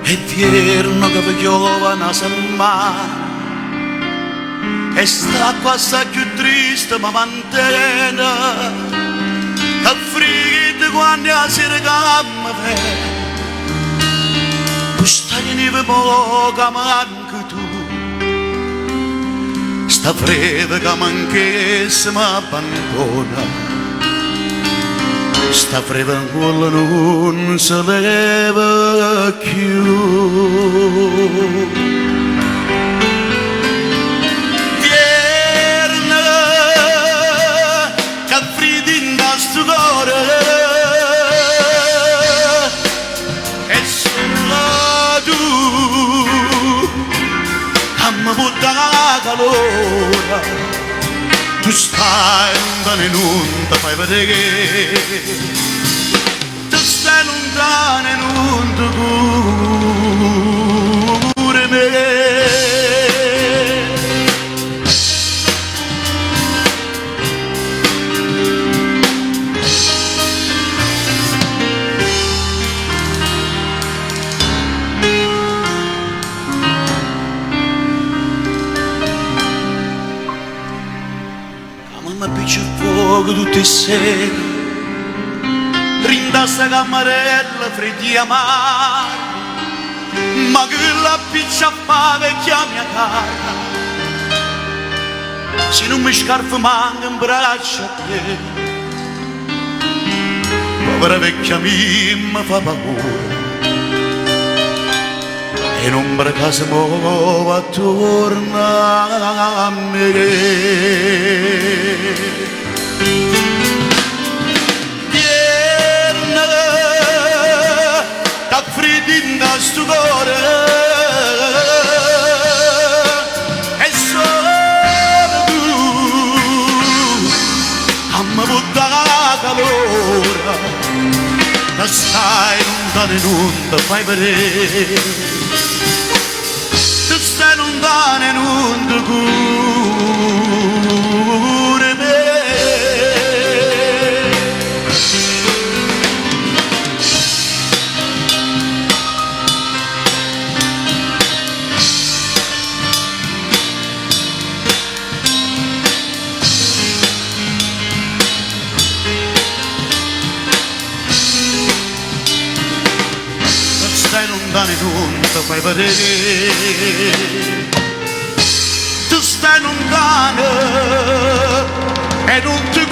È vierno che piove una settimana e sta quasi più triste ma mantena che freddo quando la sera camma tu stai in poco ma anche tu sta freddo che manchesse mi abbandona. Sta fredda ancora non si leva più. Viene che fredda in questo cuore e solo tu che mi porta calore. Tu stai lontano e non ti fai vedere, tu stai lontano e non ti curi me. Mamma piccia il fuoco tutte le sere, rinda sta camarella fredda amara, ma che la piccia fa vecchia mia cara, se non mi scarfa manca in braccio a te, povera vecchia mia mi fa paura, e non per caso muove attorno a me. Viene che freddo in questo cuore e solo tu a me porta calore, ma stai lontano e non ti fai vedere. Tu stai lontano e non ti curi me. Tu stai lontano e non ti fai vedere. Tu stai lontano e non ti